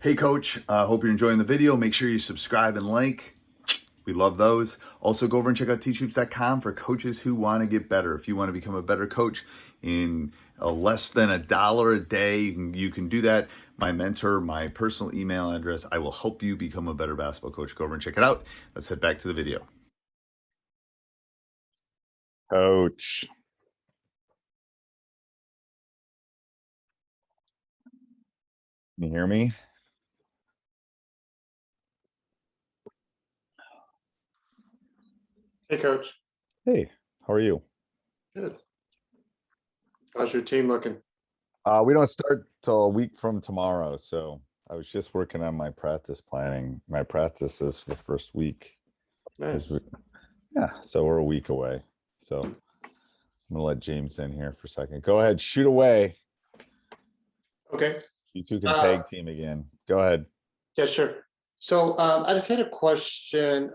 Hey coach, hope you're enjoying the video. Make sure you subscribe and like. We love those. Also go over and check out teachhoops.com for coaches who want to get better. If you want to become a better coach in less than $1 a day, you can do that. My mentor, my personal email address, I will help you become a better basketball coach. Go over and check it out. Let's head back to the video. Coach. Can you hear me? Hey, Coach. Hey, how are you? Good. How's your team looking? We don't start till a week from tomorrow, so I was just working on my practice planning. My practice is for the first week. Nice. Yeah, so we're a week away. So I'm gonna let James in here for a second. Go ahead, shoot away. Okay. You two can tag team again. Go ahead. Yeah, sure. So I just had a question.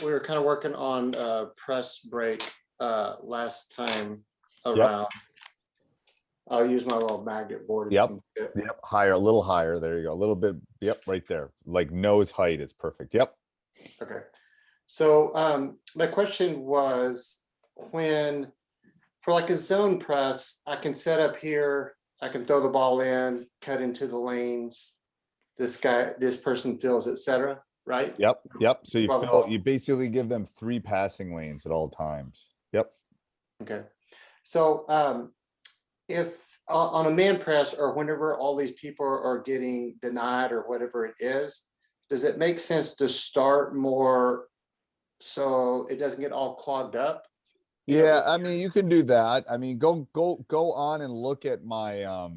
We were kind of working on press break last time around. I'll use my little magnet board. Yep. Higher, a little higher. There you go. A little bit. Yep, right there. Like nose height is perfect. Yep. Okay. So my question was, when for like a zone press, I can set up here, I can throw the ball in, cut into the lanes. This person fills, etc. Right? Yep. So you basically give them 3 passing lanes at all times. Yep. Okay. So if on a man press or whenever all these people are getting denied or whatever it is, does it make sense to start more so it doesn't get all clogged up? Yeah, I mean, you can do that. I mean, go on and look at my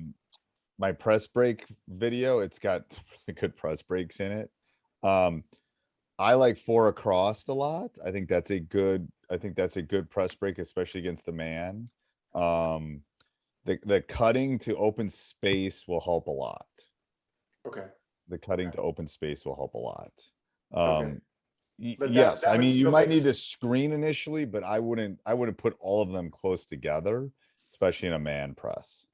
my press break video. It's got really good press breaks in it. I like 4 across a lot. I think that's a good press break, especially against the man. The cutting to open space will help a lot. Okay. The cutting to open space will help a lot. Okay. But Yes, I mean, you might need to to screen initially, but I wouldn't put all of them close together, especially in a man press.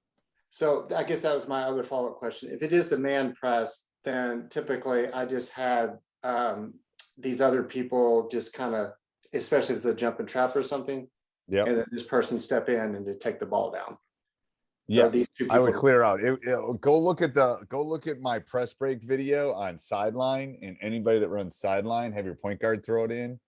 So I guess that was my other follow-up question. If it is a man press, then typically I just had these other people just kind of, especially if it's a jump and trap or something, Yeah. and then this person step in and to take the ball down. Yes, these two I would people- clear out. Go look at my press break video on sideline, and anybody that runs sideline, have your point guard throw it in.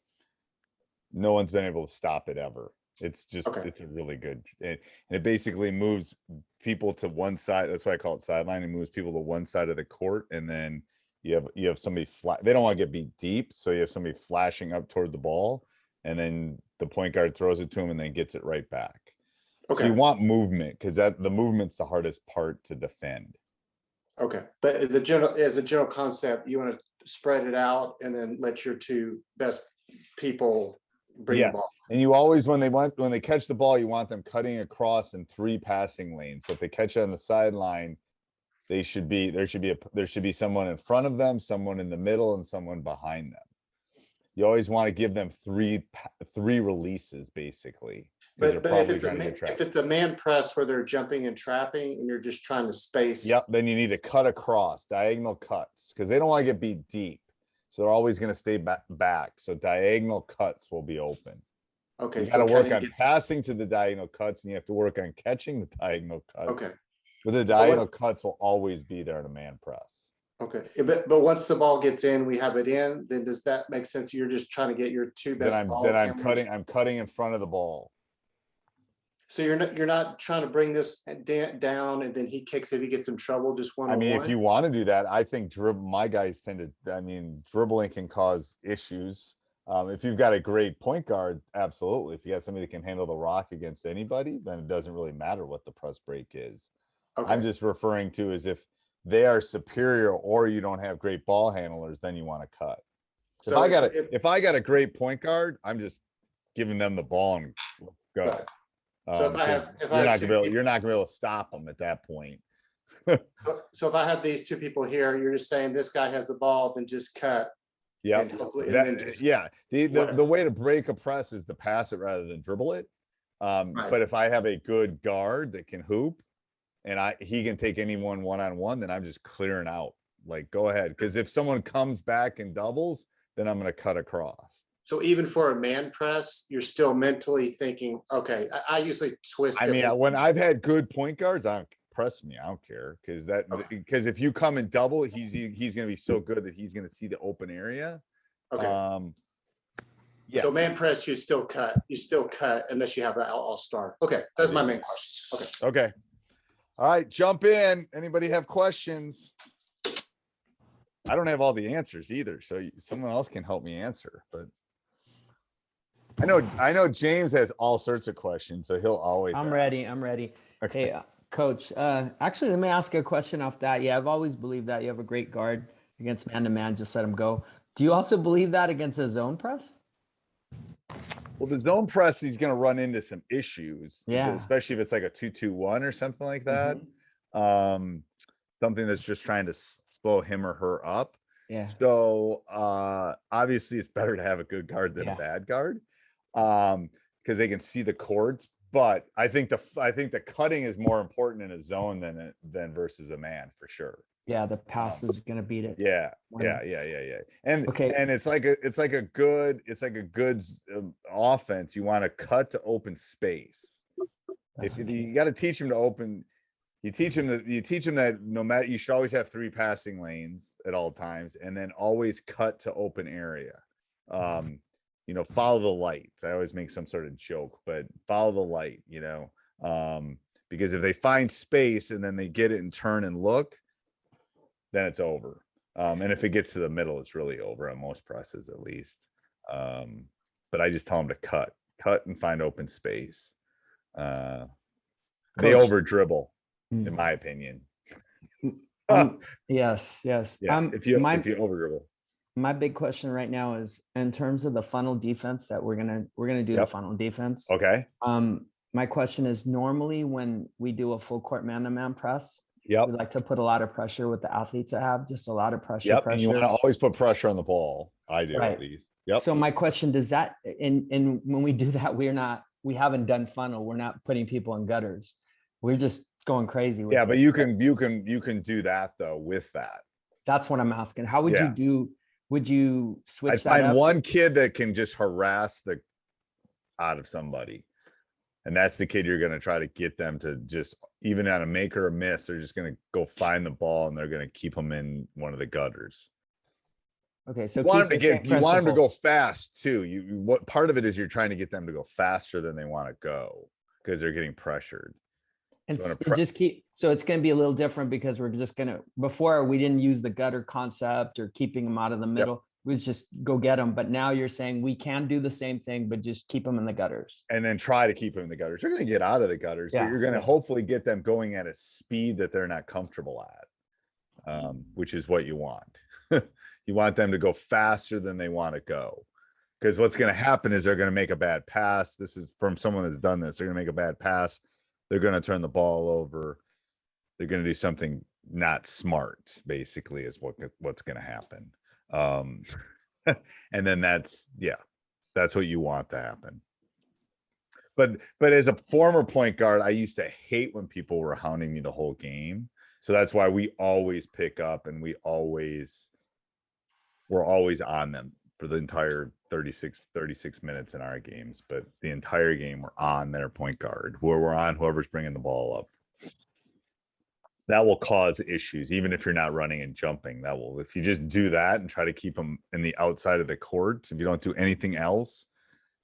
No one's been able to stop it ever. It's just It's a really good, and it basically moves people to one side. That's why I call it sideline. It moves people to one side of the court, and then you have somebody flat. They don't want to get beat deep, so you have somebody flashing up toward the ball, and then the point guard throws it to him and then gets it right back. Okay. So you want movement, because the movement's the hardest part to defend. Okay, but as a general concept, you want to spread it out and then let your 2 best people bring the ball. And you always, when they catch the ball, you want them cutting across in 3 passing lanes. So if they catch it on the sideline, there should be someone in front of them, someone in the middle, and someone behind them. You always want to give them three releases, basically. But if it's a man press where they're jumping and trapping and you're just trying to space. Yep, then you need to cut across, diagonal cuts, because they don't want to get beat deep. So they're always going to stay back. So diagonal cuts will be open. Okay. You got to work on passing to the diagonal cuts, and you have to work on catching the diagonal cuts. Okay. But the diagonal cuts will always be there in a man press. Okay. But once the ball gets in, we have it in, then does that make sense? You're just trying to get your 2 best. I'm cutting in front of the ball. So you're not trying to bring this down and then he kicks it, he gets in trouble just one. I mean, if you want to do that, I think my guys tend to. I mean, dribbling can cause issues. If you've got a great point guard, absolutely. If you got somebody that can handle the rock against anybody, then it doesn't really matter what the press break is. Okay. I'm just referring to as if they are superior or you don't have great ball handlers, then you want to cut. So if I got a great point guard, I'm just giving them the ball and let's go. Right. So you're not gonna be able to stop them at that point. So if I have these 2 people here, you're just saying this guy has the ball, then just cut. Yeah. The way to break a press is to pass it rather than dribble it. Right. But if I have a good guard that can hoop and he can take anyone one-on-one, then I'm just clearing out. Like, go ahead. Because if someone comes back and doubles, then I'm going to cut across. So even for a man press, you're still mentally thinking, okay, I usually twist I it. mean, with- when I've had good point guards, I don't press me. I don't care because if you come and double, he's going to be so good that he's going to see the open area. Okay. Yeah. So man press, you still cut. You still cut unless you have an all-star. Okay, that's my main question. Okay. Okay. All right, jump in. Anybody have questions? I don't have all the answers either, so someone else can help me answer. But I know James has all sorts of questions, so he'll always. I'm ready. I'm ready. Okay. Hey, Coach, actually, let me ask you a question off that. Yeah, I've always believed that you have a great guard against man-to-man, just let him go. Do you also believe that against a zone press? Well, the zone press, he's going to run into some issues. Yeah. Especially if it's like a 2-2-1 or something like that. Something that's just trying to slow him or her up. Yeah. So obviously it's better to have a good guard than a bad guard. Because they can see the chords. But I think the cutting is more important in a zone than versus a man for sure. Yeah, the pass is gonna beat it. Yeah. And Okay. and it's like a good offense. You want to cut to open space. If you got to teach him to open, you teach him that no matter, you should always have 3 passing lanes at all times, and then always cut to open area. Follow the light. I always make some sort of joke, but follow the light, because if they find space and then they get it and turn and look, then it's over. And if it gets to the middle, it's really over on most presses, at least. But I just tell them to cut and find open space. They over dribble, in my opinion. Yes. Yeah. If you over dribble. My big question right now is in terms of the funnel defense that we're gonna do the funnel defense. Okay. My question is normally when we do a full court man-to-man press, we Yep. like to put a lot of pressure with the athletes that have just a lot of pressure. Yep. And you want to always put pressure on the ball. I do Right. at least. Yep. So my question, does that and when we do that, we haven't done funnel. We're not putting people in gutters. We're just going crazy with Yeah, it. but you can do that though with that. That's what I'm asking. How would Yeah. you do? Would you switch I that find up? one kid that can just harass the out of somebody. And that's the kid you're going to try to get them to just, even on a make or a miss, they're just going to go find the ball and they're going to keep them in one of the gutters. Okay, so You want them to go principle. fast too. What part of it is you're trying to get them to go faster than they want to go because they're getting pressured. And So so it's going to be a little different because we're just going to, before we didn't use the gutter concept or keeping them out of the middle. It was just go get them. But now you're saying we can do the same thing, but just keep them in the gutters. And then try to keep them in the gutters. You're going to get out of the gutters, but you're going to hopefully get them going at a speed that they're not comfortable at, which is what you want. You want them to go faster than they want to go. Because what's going to happen is they're going to make a bad pass. This is from someone that's done this. They're going to make a bad pass. They're going to turn the ball over. They're going to do something not smart, basically, is what's going to happen. And then that's what you want to happen. But as a former point guard, I used to hate when people were hounding me the whole game. So that's why we always pick up and we're always on them for the entire 36 minutes in our games. But the entire game we're on their point guard, where we're on whoever's bringing the ball up. That will cause issues, even if you're not running and jumping. If you just do that and try to keep them in the outside of the court, if you don't do anything else,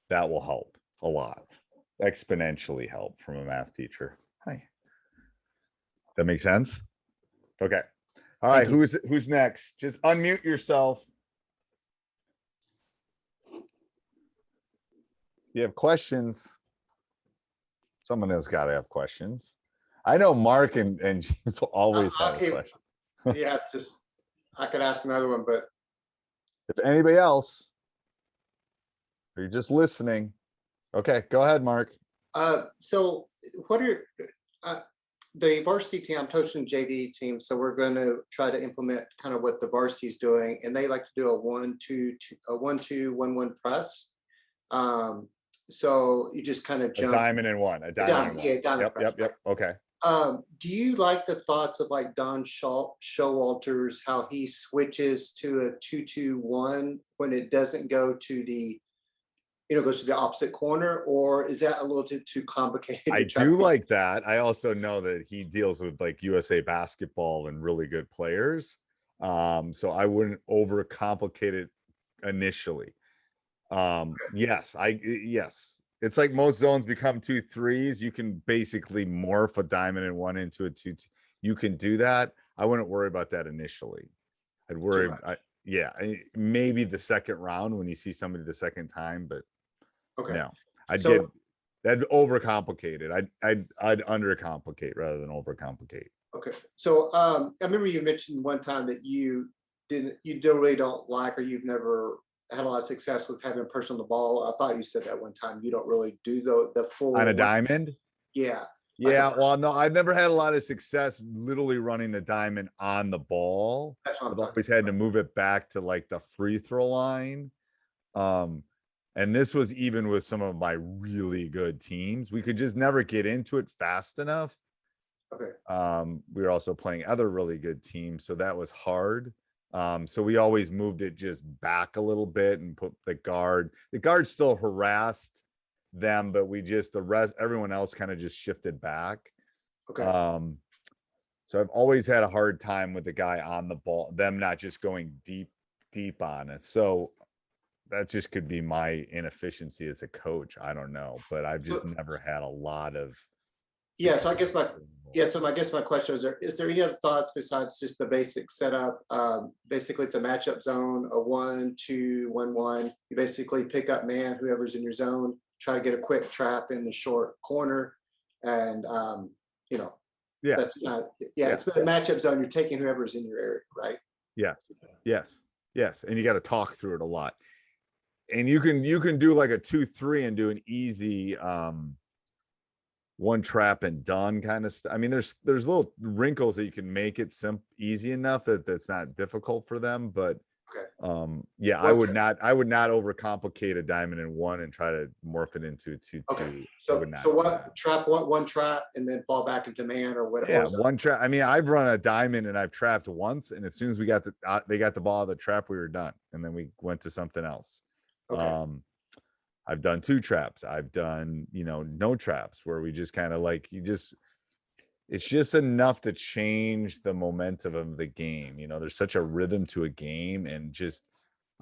that will help a lot. Exponentially help from a math teacher. Hi. That makes sense? Okay. All right. Who's next? Just unmute yourself. If you have questions, someone else got to have questions. I know Mark and James will always have a question. Yeah, I could ask another one, but If anybody else, or you're just listening, okay, go ahead, Mark. so what are the varsity team? I'm coaching JV team, so we're going to try to implement kind of what the varsity's doing, and they like to do a 1-2-1-1 press. So you just kind of jump. A diamond and one. Diamond. Yep. Okay. Do you like the thoughts of like Don Showalter's, how he switches to a 2-2-1 when it doesn't go to the, goes to the opposite corner, or is that a little too complicated? I to try do to- like that. I also know that he deals with like USA basketball and really good players. So I wouldn't overcomplicate it initially. Yes. It's like most zones become 2-3s. You can basically morph a diamond and one into a 2. You can do that. I wouldn't worry about that initially. I'd worry. much. Maybe the second round when you see somebody the second time, but Okay. no, I So- did. That'd overcomplicate it. I'd undercomplicate rather than overcomplicate. Okay. So I remember you mentioned one time that you really don't like, or you've never had a lot of success with having a person on the ball. I thought you said that one time. You don't really do the full On a diamond? Yeah. Yeah, well, no, I've never had a lot of success literally running the diamond on the ball. That's what I'm I've talking always had to move it back to like the free throw line. And this was even with some of my really good teams. We could just never get into it fast enough. Okay. We were also playing other really good teams, so that was hard. So we always moved it just back a little bit and put the guard. The guard still harassed them, but everyone else kind of just shifted back. Okay. So I've always had a hard time with the guy on the ball, them not just going deep on it. So that just could be my inefficiency as a coach. I don't know, but I've just never had a lot of. So I guess my question is there any other thoughts besides just the basic setup? Basically it's a matchup zone, a 1-2-1-1. You basically pick up man, whoever's in your zone, try to get a quick trap in the short corner. And that's not, it's a matchup zone. You're taking whoever's in your area, right? Yes. And you got to talk through it a lot. And you can do like a 2-3 and do an easy one trap and done kind of stuff. I mean, there's little wrinkles that you can make it easy enough that's not difficult for them. But I would not overcomplicate a diamond in 1 and try to morph it into a 2-2. Okay. So one trap and then fall back into man or whatever. Yeah, one trap. I mean, I've run a diamond and I've trapped once, and as soon as we got they got the ball out of the trap, we were done, and then we went to something else. Okay. I've done 2 traps. I've done, no traps where we just kind of like, it's just enough to change the momentum of the game. There's such a rhythm to a game, and just,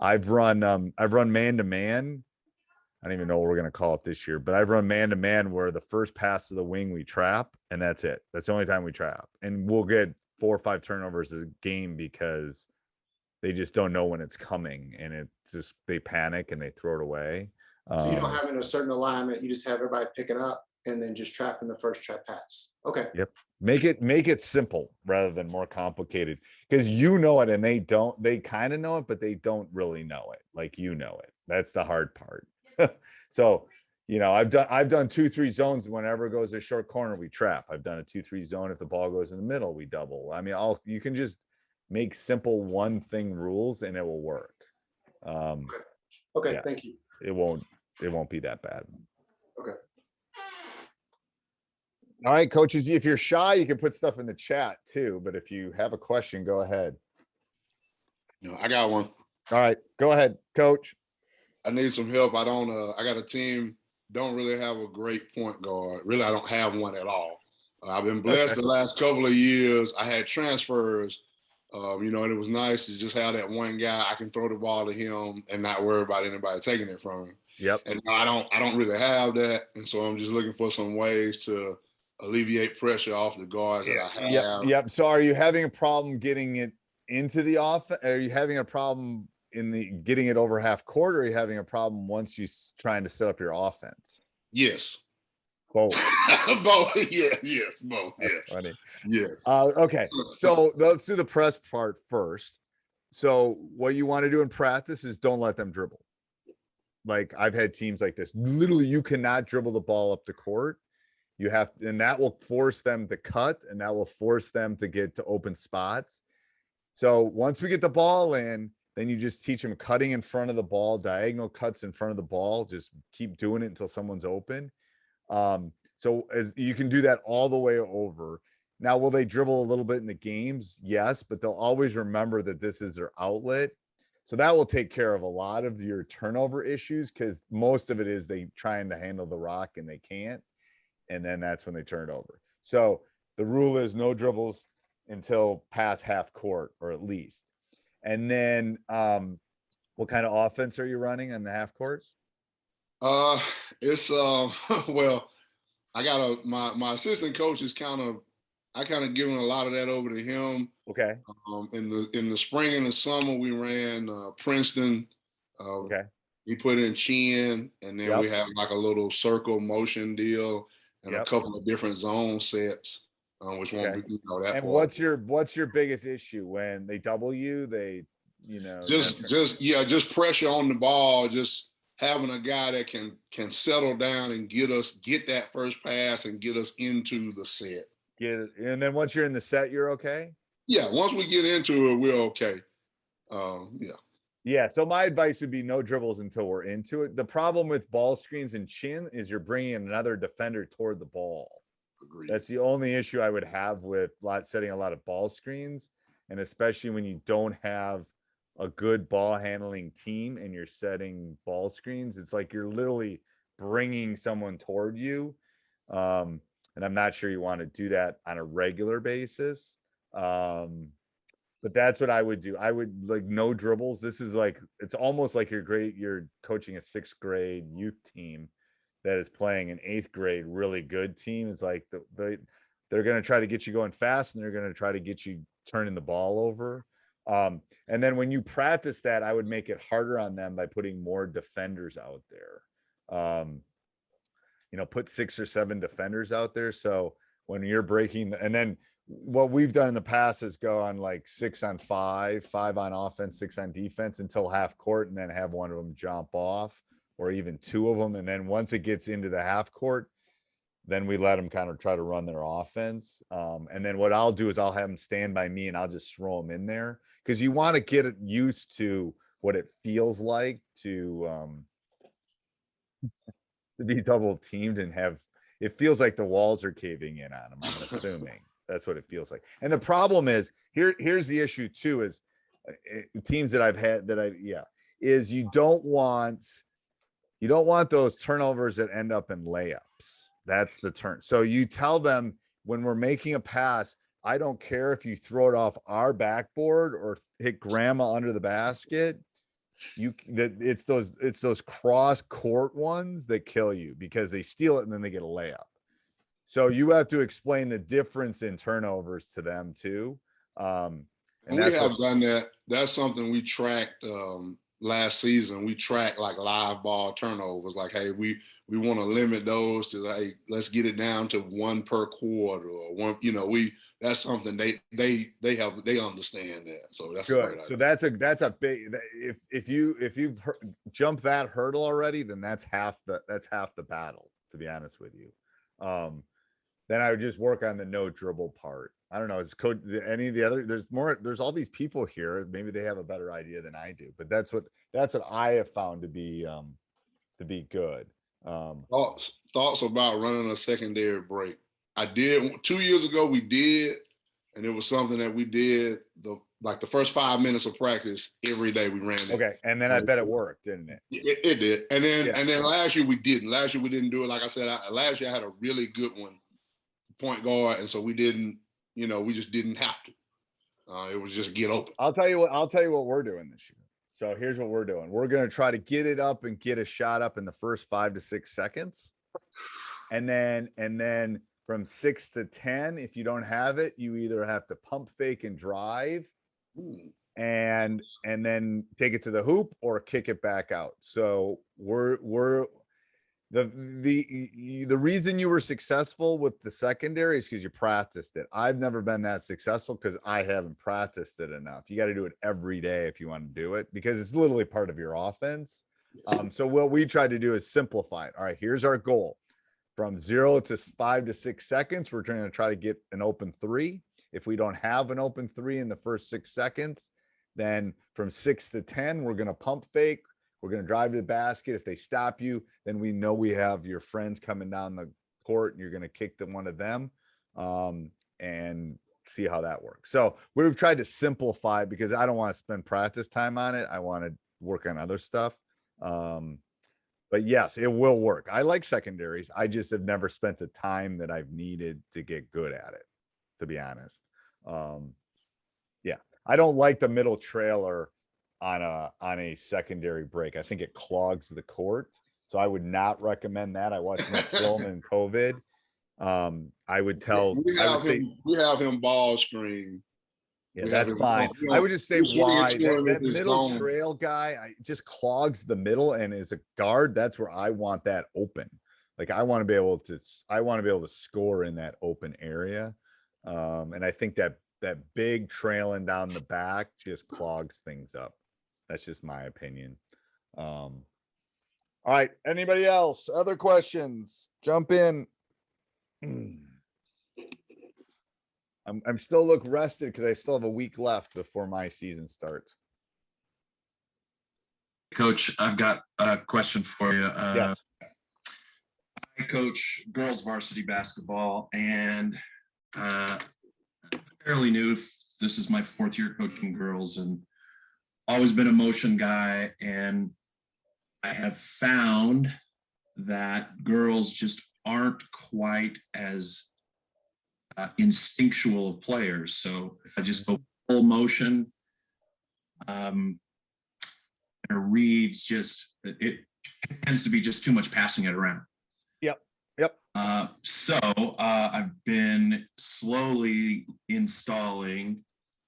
I've run man to man. I don't even know what we're going to call it this year, but I've run man to man where the first pass to the wing, we trap, and that's it. That's the only time we trap, and we'll get 4 or 5 turnovers a game because they just don't know when it's coming, and it's just, they panic and they throw it away. So you don't have in a certain alignment, you just have everybody picking up and then just trapping the first trap pass. Okay. Yep. Make it simple rather than more complicated, because it and they kind of know it, but they don't really know it like it. That's the hard part. So, I've done 2-3 zones. Whenever it goes to short corner, we trap. I've done a 2-3 zone. If the ball goes in the middle, we double. I mean, you can just make simple one thing rules and it will work. Okay. Thank you. It won't be that bad. Okay. All right, coaches, if you're shy, you can put stuff in the chat too, but if you have a question, go ahead. I got one. All right, go ahead, coach. I need some help. I got a team, don't really have a great point guard. Really, I don't have one at all. I've been blessed the last couple of years. I had transfers, and it was nice to just have that one guy. I can throw the ball to him and not worry about anybody taking it from him. Yep. And I don't really have that. And so I'm just looking for some ways to alleviate pressure off the guards that I have. Yep. So are you having a problem getting it into the offense? Are you having a problem in getting it over half court, or are you having a problem once you trying to set up your offense? Yes. Both. Both. Yes. Both. That's yes. funny. Yes. Okay. So let's do the press part first. So what you want to do in practice is don't let them dribble. Like, I've had teams like this. Literally, you cannot dribble the ball up the court. You have, and that will force them to cut, and that will force them to get to open spots. So once we get the ball in, then you just teach them cutting in front of the ball, diagonal cuts in front of the ball. Just keep doing it until someone's open. So as you can do that all the way over. Now, will they dribble a little bit in the games? Yes, but they'll always remember that this is their outlet. So that will take care of a lot of your turnover issues, because most of it is they trying to handle the rock and they can't. And then that's when they turn it over. So the rule is no dribbles until past half court, or at least. And then what kind of offense are you running on the half court? It's well, I got my assistant coach is I kind of given a lot of that over to him. Okay. In the spring and the summer, we ran Princeton. Okay. He put in Chin, and then we have like a little circle motion deal and a couple of different zone sets, which won't be, you know, that. And part. what's your biggest issue when they double you? They, just pressure on the ball, just having a guy that can settle down and get that first pass and get us into the set. And then once you're in the set, you're okay? Yeah, once we get into it, we're okay. Yeah, so my advice would be no dribbles until we're into it. The problem with ball screens and Chin is you're bringing another defender toward the ball. Agreed. That's the only issue I would have with setting a lot of ball screens, and especially when you don't have a good ball handling team and you're setting ball screens. It's like you're literally bringing someone toward you. And I'm not sure you want to do that on a regular basis. But that's what I would do. I would like no dribbles. This is like, it's almost like you're coaching a 6th grade youth team that is playing an 8th grade really good team. It's like they're going to try to get you going fast, and they're going to try to get you turning the ball over. And then when you practice that, I would make it harder on them by putting more defenders out there. Put 6 or 7 defenders out there. So when you're breaking, and then what we've done in the past is go on like 6 on 5, 5 on offense, 6 on defense until half court, and then have one of them jump off, or even 2 of them. And then once it gets into the half court, then we let them kind of try to run their offense. And then what I'll do is I'll have them stand by me, and I'll just throw them in there, because you want to get it used to what it feels like to be double teamed and it feels like the walls are caving in on them. I'm assuming that's what it feels like. And the problem is here's the issue too, is teams that I've had is you don't want those turnovers that end up in layups. That's the turn. So you tell them, when we're making a pass, I don't care if you throw it off our backboard or hit grandma under the basket. It's those cross court ones that kill you, because they steal it and then they get a layup. So you have to explain the difference in turnovers to them too. And we have done that. That's something we tracked last season. We tracked like live ball turnovers. Like, hey, we want to limit those to, hey, let's get it down to 1 per quarter, or 1. That's something they understand that. So that's good. So that's a big. If you've jumped that hurdle already, then that's half the battle, to be honest with you. Then I would just work on the no dribble part. I don't know. Is Coach any of the other? There's all these people here. Maybe they have a better idea than I do, but that's what I have found to be good. Thoughts about running a secondary break. I did 2 years ago. We did, and it was something that we did the first 5 minutes of practice every day. We ran it. Okay, and then I bet it worked, didn't it? It did. And then last year we didn't. Last year we didn't do it. Like I said, last year I had a really good one, point guard, and so we didn't. We just didn't have to. It was just get open. I'll tell you what we're doing this year. So here's what we're doing. We're going to try to get it up and get a shot up in the first 5 to 6 seconds. And then from 6 to 10, if you don't have it, you either have to pump fake and drive and then take it to the hoop or kick it back out. So the reason you were successful with the secondary is because you practiced it. I've never been that successful because I haven't practiced it enough. You got to do it every day if you want to do it, because it's literally part of your offense. So what we try to do is simplify it. All right, here's our goal. From 0 to 5 to 6 seconds, we're trying to try to get an open 3. If we don't have an open 3 in the first 6 seconds, then from 6 to 10, we're going to pump fake. We're going to drive to the basket. If they stop you, then we know we have your friends coming down the court and you're going to kick one of them, and see how that works. So we've tried to simplify it because I don't want to spend practice time on it. I want to work on other stuff. But yes, it will work. I like secondaries. I just have never spent the time that I've needed to get good at it, to be honest. Yeah, I don't like the middle trailer on a secondary break. I think it clogs the court. So I would not recommend that. I watched the film in COVID. I would we have him ball screen. Yeah, that's fine. I would just say why that middle trail guy just clogs the middle, and as a guard, that's where I want that open. Like I want to be able to score in that open area. And I think that big trailing down the back just clogs things up. That's just my opinion. All right. Anybody else? Other questions? Jump in. I'm still look rested because I still have a week left before my season starts. Coach, I've got a question for you. Yes. I coach girls varsity basketball, and fairly new. This is my 4th year coaching girls, and always been a motion guy. And I have found that girls just aren't quite as instinctual of players. So if I just go full motion, and reads just, it tends to be just too much passing it around. Yep. So I've been slowly installing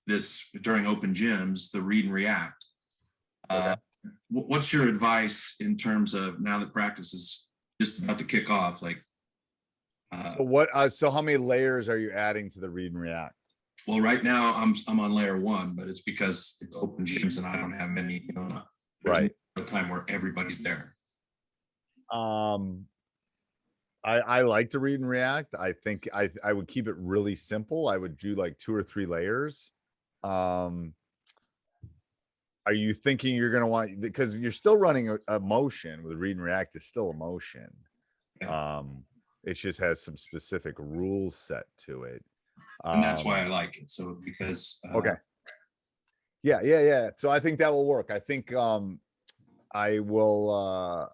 this during open gyms, the read and react. What's your advice in terms of now that practice is just about to kick off? Like, so how many layers are you adding to the read and react? Well, right now I'm on layer 1, but it's because it's open gyms and I don't have many, Right. No time where everybody's there. I like to read and react. I think I would keep it really simple. I would do like 2 or 3 layers. Are you thinking you're going to want, because you're still running a motion with read and react is still a motion. Yeah. It just has some specific rules set to it. And that's why I like it. So because okay. Yeah. So I think that will work. I think I will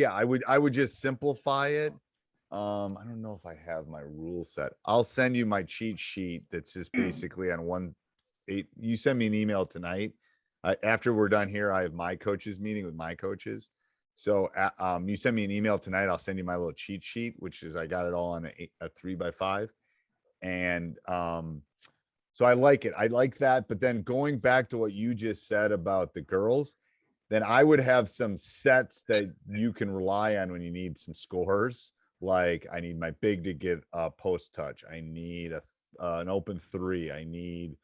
I would just simplify it. I don't know if I have my rule set. I'll send you my cheat sheet that's just basically on 1/8. You send me an email tonight. After we're done here, I have my coaches meeting with my coaches. So you send me an email tonight, I'll send you my little cheat sheet, which is I got it all on a 3x5. And so I like it. I like that. But then going back to what you just said about the girls, then I would have some sets that you can rely on when you need some scores. Like I need my big to get a post touch. I need an open 3. I need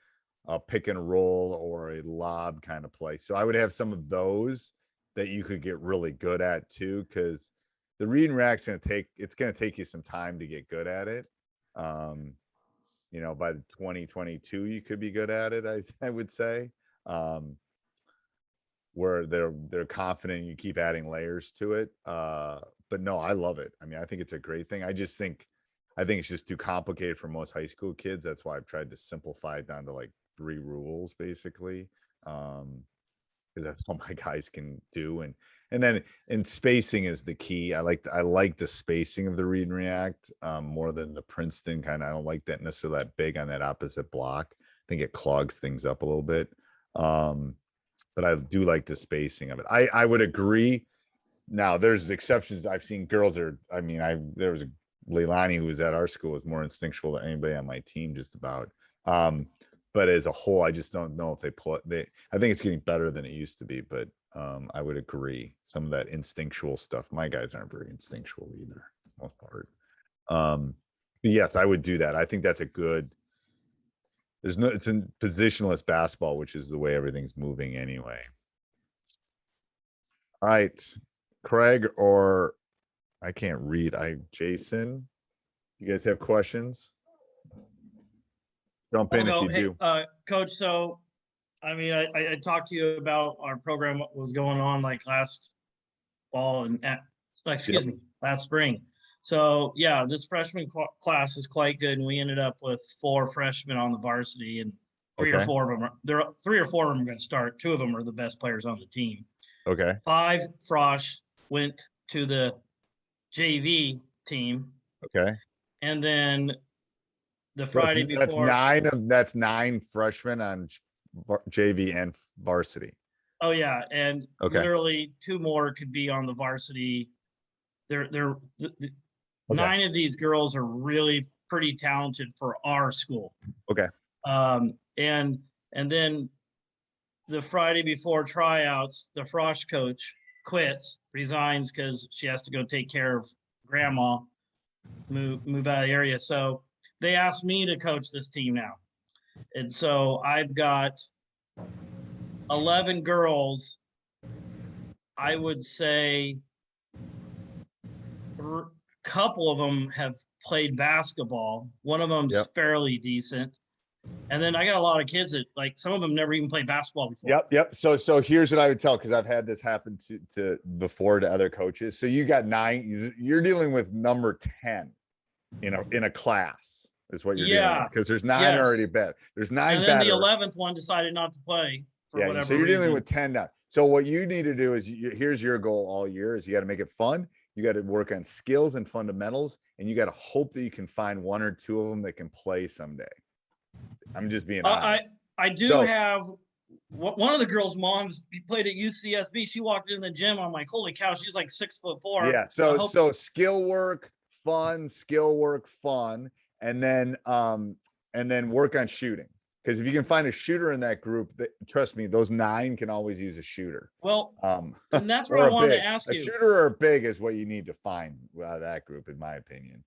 a pick and roll or a lob kind of play. So I would have some of those that you could get really good at too, because the read and react's going to take you some time to get good at it. By 2022, you could be good at it. I would say, where they're confident you keep adding layers to it. But no, I love it. I mean, I think it's a great thing. I think it's just too complicated for most high school kids. That's why I've tried to simplify it down to like 3 rules basically. That's all my guys can do. And then spacing is the key. I like the spacing of the read and react more than the Princeton kind of. I don't like that necessarily that big on that opposite block. I think it clogs things up a little bit. But I do like the spacing of it. I would agree. Now there's exceptions. I've seen girls there was a Leilani who was at our school was more instinctual than anybody on my team just about. But as a whole, I just don't know if I think it's getting better than it used to be, but I would agree. Some of that instinctual stuff, my guys aren't very instinctual either, for the most part. But yes, I would do that. I think that's a good, it's in positionless basketball, which is the way everything's moving anyway. All right, Craig, or I can't read. Jason, you guys have questions? Jump in if you do. Coach, so I talked to you about our program, what was going on like last fall and last spring. So yeah, this freshman class is quite good, and we ended up with 4 freshmen on the varsity, and three or Okay. four of them are 3 or 4 of them are going to start. 2 of them are the best players on the team. Okay. 5 frosh went to the JV team, Okay. and then the So Friday before. that's 9 freshmen on JV and varsity. Oh yeah, and Okay. literally 2 more could be on the varsity. They're 9 of these girls are really pretty talented for our school. Okay. And then the Friday before tryouts, the frosh coach quits, resigns because she has to go take care of grandma, move out of the area. So they asked me to coach this team now. And so I've got 11 girls. I would say a couple of them have played basketball. One of them's fairly decent. And then I got a lot of kids that, like, some of them never even played basketball before. Yep. So here's what I would tell, because I've had this happen to before to other coaches. So you got 9, you're dealing with number 10 in a class is what you're dealing with, because there's 9 already bet. There's 9 and then better. the 11th one decided not to play for whatever so you're reason. dealing with 10 now. So what you need to do is, here's your goal all year, is you got to make it fun. You got to work on skills and fundamentals, and you got to hope that you can find 1 or 2 of them that can play someday. I'm just being honest. I do have one of the girls' moms played at UCSB. She walked in the gym. I'm like, holy cow, she's like 6'4". Yeah. So skill work, fun, and then work on shooting. Because if you can find a shooter in that group, trust me, those 9 can always use a shooter. Well, and that's what I wanted to ask you. A shooter or a big is what you need to find out of that group, in my opinion.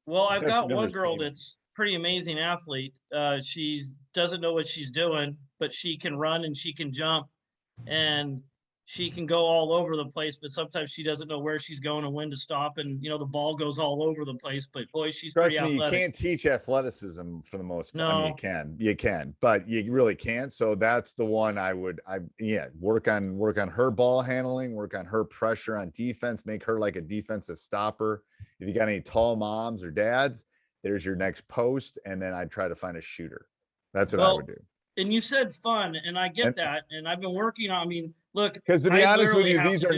Well, I've got one girl that's pretty amazing athlete. She doesn't know what she's doing, but she can run and she can jump, and she can go all over the place, but sometimes she doesn't know where she's going and when to stop. And, the ball goes all over the place, but boy, she's pretty athletic. You can't teach athleticism for the most part. No. I mean, you can, but you really can't. So that's the one work on her ball handling, work on her pressure on defense, make her like a defensive stopper. If you got any tall moms or dads, there's your next post. And then I'd try to find a shooter. That's what I would do. And you said fun, and I get that. And I've been working on, look, because to be honest with you, these are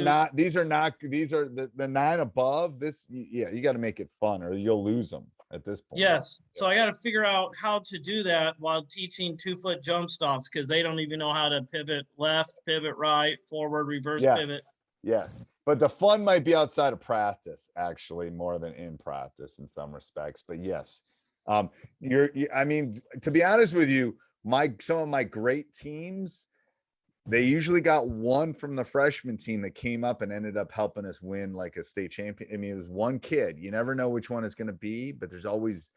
the 9 above this. You got to make it fun or you'll lose them at this point. Yes. So I got to figure out how to do that while teaching 2-foot jump stops, because they don't even know how to pivot left, pivot right, forward, reverse pivot. Yes. But the fun might be outside of practice, actually, more than in practice in some respects. But yes, to be honest with you, some of my great teams, they usually got 1 from the freshman team that came up and ended up helping us win like a state champion. I mean, it was 1 kid. You never know which one it's going to be, but there's always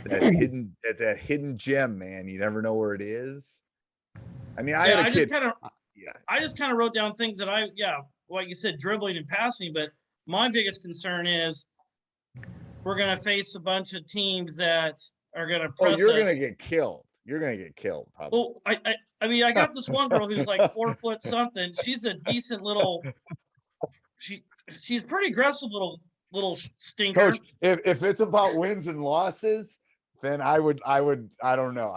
that hidden gem, man. You never know where it is. I mean, I had a kid. I just kind of wrote down things that like you said, dribbling and passing. But my biggest concern is we're going to face a bunch of teams that are going to press us. You're going to get killed. You're going to get killed, probably. Well, I got this one girl who's like 4 foot something. She's a decent little. She's pretty aggressive little stinker. Coach, if it's about wins and losses, then I don't know.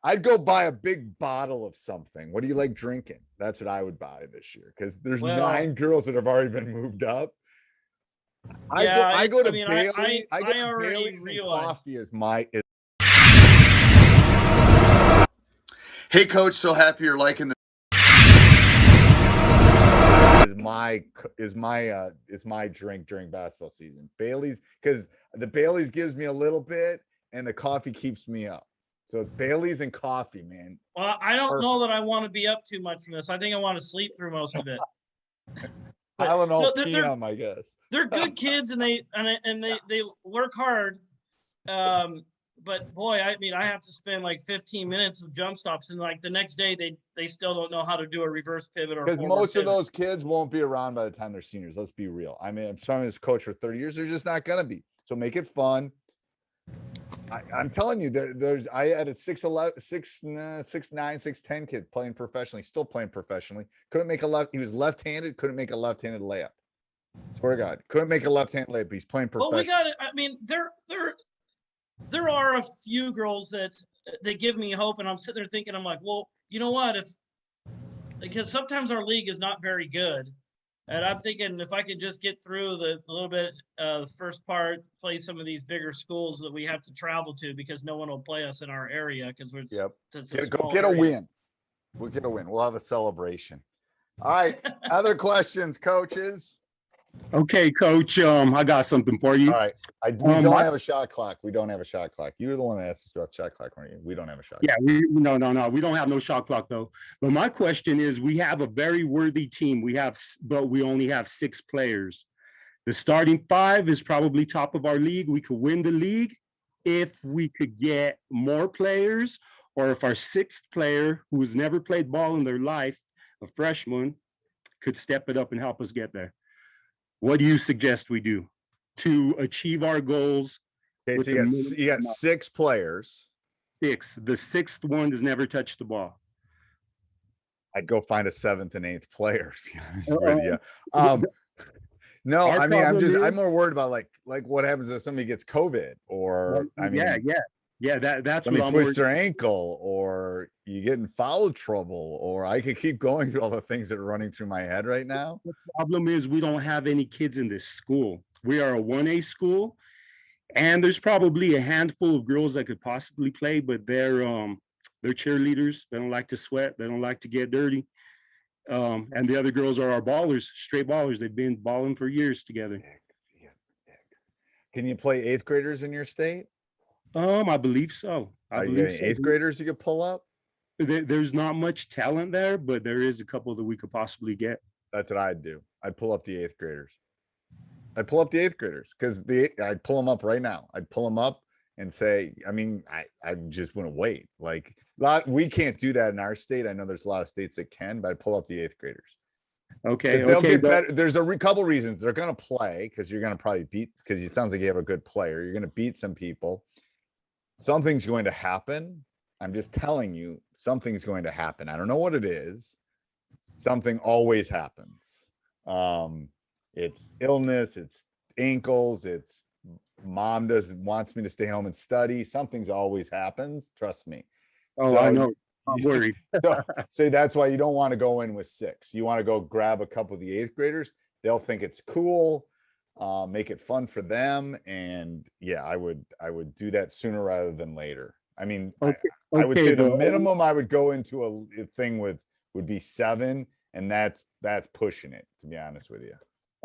I'd go buy a big bottle of something. What do you like drinking? That's what I would buy this year, because there's 9 girls that have already been moved up. I go to Bailey's and coffee is my. Hey, Coach, so happy you're liking the is my drink during basketball season. Bailey's, because the Bailey's gives me a little bit and the coffee keeps me up. So it's Bailey's and coffee, man. Well, I don't know that I want to be up too much from this. I think I want to sleep through most of it. Tylenol, I guess. They're good kids and they work hard. But boy, I have to spend like 15 minutes of jump stops, and like the next day they still don't know how to do a reverse pivot or. Because most of those kids won't be around by the time they're seniors. Let's be real. I mean, I'm starting as coach for 30 years. They're just not gonna be. So make it fun. I'm telling you, I had a 6'11", 6'9", 6'10" kid playing professionally, still playing professionally. Couldn't make a left. He was left-handed. Couldn't make a left-handed layup. Swear to God, couldn't make a left-hand layup. He's playing Well, professional. we got it. I mean, there are a few girls that give me hope, and I'm sitting there thinking, I'm like, well, you know what? Because sometimes our league is not very good, and I'm thinking if I could just get through a little bit the first part, play some of these bigger schools that we have to travel to because no one will play us in our area because we're Yep. it's a Go small get a area. win. We'll get a win. We'll have a celebration. All right. Other questions, coaches? Okay, coach. I got something for you. All right. We don't my- have a shot clock. We don't have a shot clock. You were the one that asked us about shot clock, weren't you? We don't have a shot Yeah, clock. no. We don't have no shot clock though. But my question is, we have a very worthy team. But we only have 6 players. The starting 5 is probably top of our league. We could win the league if we could get more players, or if our 6th player, who has never played ball in their life, a freshman, could step it up and help us get there. What do you suggest we do to achieve our goals? Okay, with so the you minimum got amount? 6 players. 6. The 6th one has never touched the ball. I'd go find a 7th and 8th player, to be honest Uh-oh. with you. No, Our I mean, problem I'm is- more worried about like what happens if somebody gets COVID, or I mean, yeah. That's somebody what I'm twists worried. their ankle, or you get in foul trouble, or I could keep going through all the things that are running through my head right now. The problem is we don't have any kids in this school. We are a 1A school, and there's probably a handful of girls that could possibly play, but they're cheerleaders. They don't like to sweat. They don't like to get dirty. And the other girls are our ballers, straight ballers. They've been balling for years together. Can you play 8th graders in your state? I believe so. Are you getting 8th graders you could pull up? There's not much talent there, but there is a couple that we could possibly get. That's what I'd do. I'd pull up the 8th graders. I'd pull up the 8th graders because I'd pull them up right now. I'd pull them up and say, I mean, I just wouldn't wait. Like, we can't do that in our state. I know there's a lot of states that can, but I'd pull up the 8th graders. Okay. They'll Okay. get better. There's a couple reasons they're going to play, because you're going to probably beat, because it sounds like you have a good player. You're going to beat some people. Something's going to happen. I'm just telling you, something's going to happen. I don't know what it is. Something always happens. It's illness, it's ankles, it's mom wants me to stay home and study. Something's always happens. Trust me. Oh, So- I know. I'm worried. So that's why you don't want to go in with 6. You want to go grab a couple of the 8th graders. They'll think it's cool, make it fun for them. And yeah, I would do that sooner rather than later. I mean, Okay, I would say the but- minimum I would go into a thing with would be 7, and that's pushing it, to be honest with you.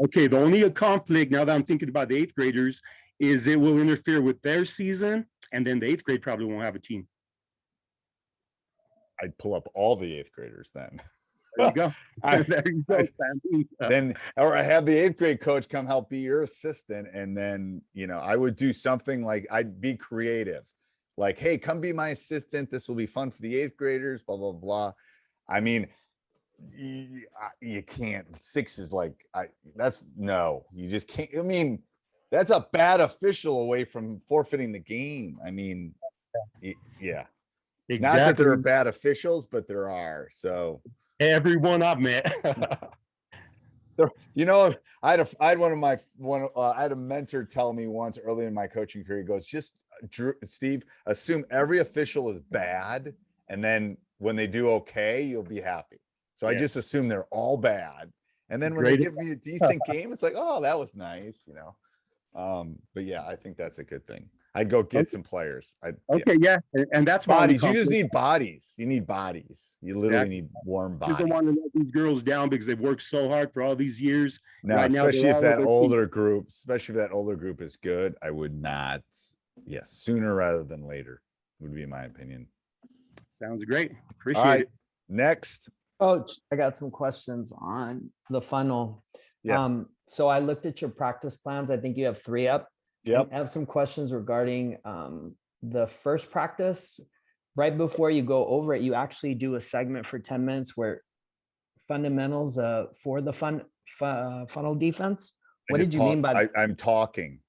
Okay, the only conflict now that I'm thinking about the 8th graders is it will interfere with their season, and then the 8th grade probably won't have a team. I'd pull up all the 8th graders then. There you go. I- There you go, Sam. Then, or I have the 8th grade coach come help be your assistant. And then, I would do something like, I'd be creative. Like, hey, come be my assistant. This will be fun for the 8th graders, blah, blah, blah. I mean, you can't. 6 is like, you just can't. I mean, that's a bad official away from forfeiting the game. I mean, yeah. Not that there are Exactly. bad officials, but there are. So, Everyone I've met. I had a mentor tell me once early in my coaching career, he goes, just Steve, assume every official is bad. And then when they do okay, you'll be happy. So I just Yes. assume they're all bad. And then when they Great. give me a decent game, it's like, oh, that was nice, But yeah, I think that's a good thing. I'd go get some players. Okay, yeah. And that's my only Bodies. You just conflict. need bodies. You need bodies. You literally Exactly. need warm Just don't bodies. want to let these girls down because they've worked so hard for all these years. No, Right now, they're especially if all that over older group, is good, I would not. Yes, sooner rather than later would be my opinion. Sounds great. All Appreciate right, it. next. Coach, I got some questions on the funnel. Yes. So I looked at your practice plans. I think you have 3 up. Yep. I have some questions regarding the first practice. Right before you go over it, you actually do a segment for 10 minutes where fundamentals for the funnel defense. What did you mean by that? I'm talking.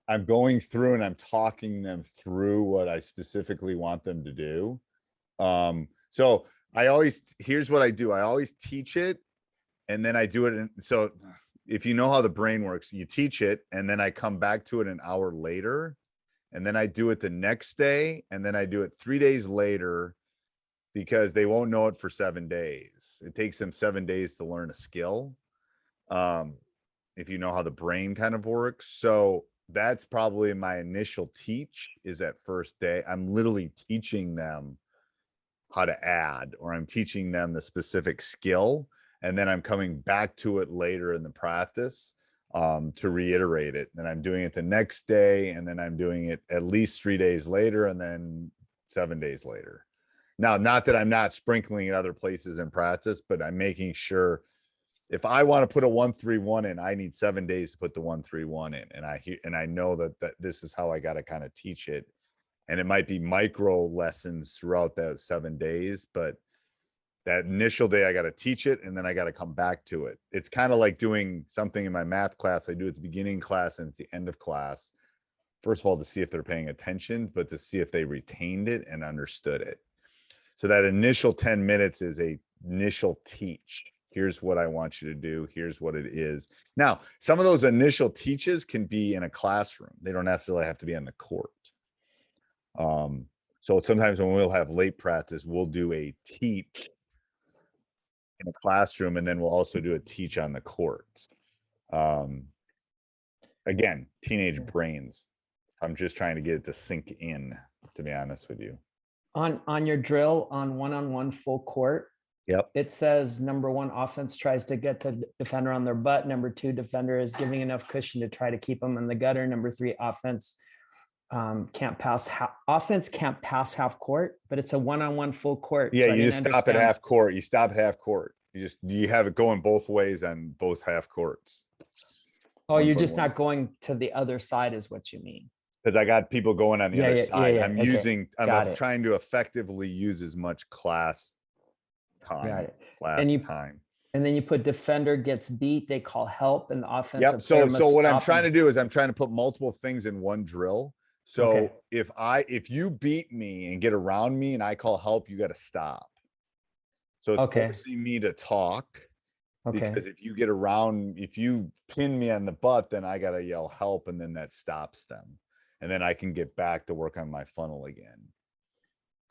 I'm going through and I'm talking them through what I specifically want them to do. So here's what I do. I always teach it and then I do it. So if you know how the brain works, you teach it and then I come back to it an hour later and then I do it the next day and then I do it 3 days later because they won't know it for 7 days. It takes them 7 days to learn a skill. If you know how the brain kind of works. So that's probably my initial teach is that first day. I'm literally teaching them how to add, or I'm teaching them the specific skill. And then I'm coming back to it later in the practice to reiterate it. And I'm doing it the next day. And then I'm doing it at least 3 days later and then 7 days later. Now, not that I'm not sprinkling in other places in practice, but I'm making sure if I want to put a 1-3-1 in, I need 7 days to put the 1-3-1 in. And I know that this is how I got to kind of teach it. And it might be micro lessons throughout that 7 days, but that initial day I got to teach it and then I got to come back to it. It's kind of like doing something in my math class. I do at the beginning of class and at the end of class. First of all, to see if they're paying attention, but to see if they retained it and understood it. So that initial 10 minutes is a initial teach. Here's what I want you to do. Here's what it is. Now, some of those initial teaches can be in a classroom. They don't necessarily have to be on the court. So sometimes when we'll have late practice, we'll do a teach in a classroom, and then we'll also do a teach on the court. Again, teenage brains. I'm just trying to get it to sink in, to be honest with you. On your drill on one-on-one full court, Yep. it says number 1, offense tries to get the defender on their butt. Number 2, defender is giving enough cushion to try to keep them in the gutter. Number 3, offense can't pass half court, but it's a one-on-one full court. Yeah, so you just stop at half court. You stop at half court. You have it going both ways on both half courts. Oh, you're just not going to the other side is what you mean. Because I got people going on the other side. I'm okay. I'm trying to effectively use as much class time, time. And then you put defender gets beat, they call help, and the offensive Yep. player So must what I'm stop trying to him. do is I'm trying to put multiple things in one drill. So Okay. if you beat me and get around me and I call help, you got to stop. So it's Okay. forcing me to talk. Okay. Because if you get around, if you pin me on the butt, then I got to yell help, and then that stops them. And then I can get back to work on my funnel again.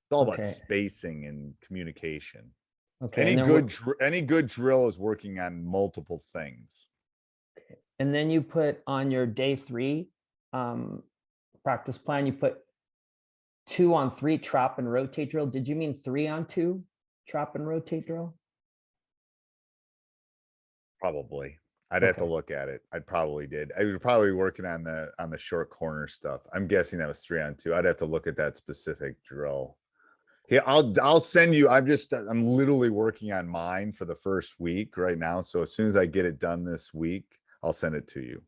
It's all about spacing and communication. Okay. Any good drill is working on multiple things. And then you put on your day 3 practice plan, you put 2-on-3 trap and rotate drill. Did you mean 3-on-2 trap and rotate drill? Probably. I'd have to look at it. I probably did. I was probably working on the short corner stuff. I'm guessing that was 3-on-2. I'd have to look at that specific drill. Yeah, I'll send you. I'm literally working on mine for the first week right now. So as soon as I get it done this week, I'll send it to you.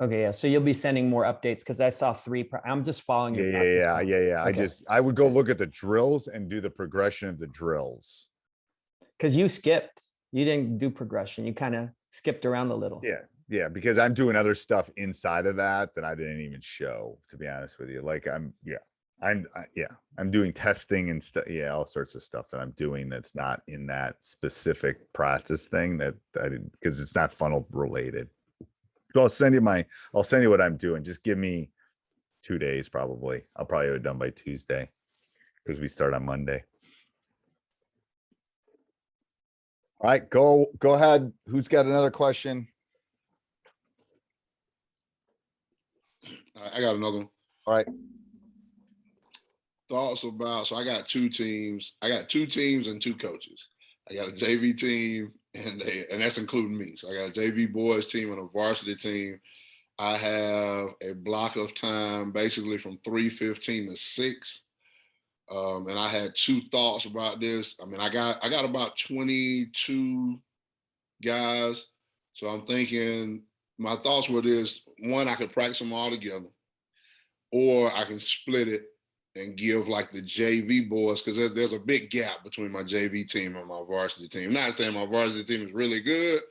Okay, yeah. So you'll be sending more updates because I saw 3. I'm just following your practice plan. Yeah. Okay. I would go look at the drills and do the progression of the drills. Because you skipped. You didn't do progression. You kind of skipped around a little. Yeah, because I'm doing other stuff inside of that I didn't even show, to be honest with you. Like I'm doing testing and stuff. Yeah, all sorts of stuff that I'm doing that's not in that specific practice thing that I didn't, because it's not funnel related. So I'll send you what I'm doing. Just give me 2 days probably. I'll probably have it done by Tuesday because we start on Monday. All right, go ahead. Who's got another question? I got another one. All right. Thoughts about, so I got 2 teams. I got 2 teams and 2 coaches. I got a JV team and that's including me. So I got a JV boys team and a varsity team. I have a block of time basically from 3:15 to 6. And I had 2 thoughts about this. I mean, I got about 22 guys. So I'm thinking my thoughts were this: 1, I could practice them all together, or I can split it and give like the JV boys, because there's a big gap between my JV team and my varsity team. I'm not saying my varsity team is really good,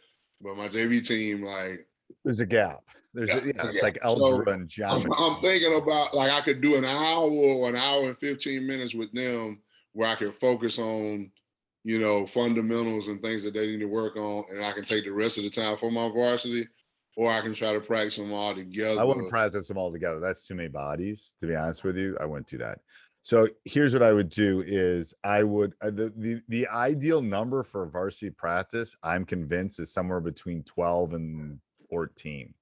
but my JV team, like, there's a gap. It's like algebra and geometry. I'm thinking about, like, I could do an hour or an hour and 15 minutes with them where I could focus on fundamentals and things that they need to work on, and I can take the rest of the time for my varsity, or I can try to practice them all together. I wouldn't practice them all together. That's too many bodies, to be honest with you. I wouldn't do that. So here's what I would do is I would the ideal number for varsity practice, I'm convinced, is somewhere between 12 and 14.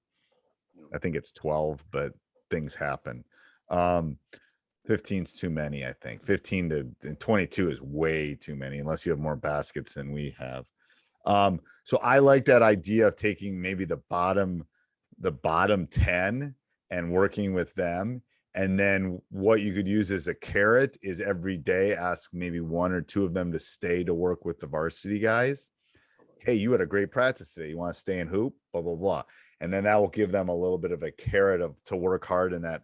I think it's 12, but things happen. 15 is too many, I think. 15 to 22 is way too many, unless you have more baskets than we have. So I like that idea of taking maybe the bottom 10 and working with them. And then what you could use as a carrot is every day ask maybe one or two of them to stay to work with the varsity guys. Hey, you had a great practice today. You want to stay and hoop, blah, blah, blah. And then that will give them a little bit of a carrot to work hard in that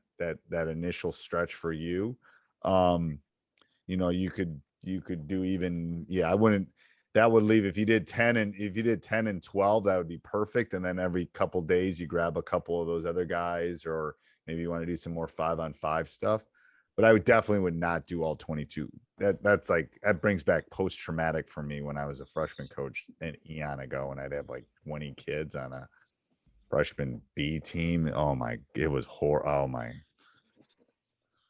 initial stretch for you. You could do even, I wouldn't, that would leave, if you did 10 and 12, that would be perfect. And then every couple days you grab a couple of those other guys, or maybe you want to do some more 5-on-5 stuff. But I would not do all 22. That brings back post-traumatic for me when I was a freshman coach an eon ago, and I'd have like 20 kids on a freshman B team. Oh my, it was horrible. Oh my.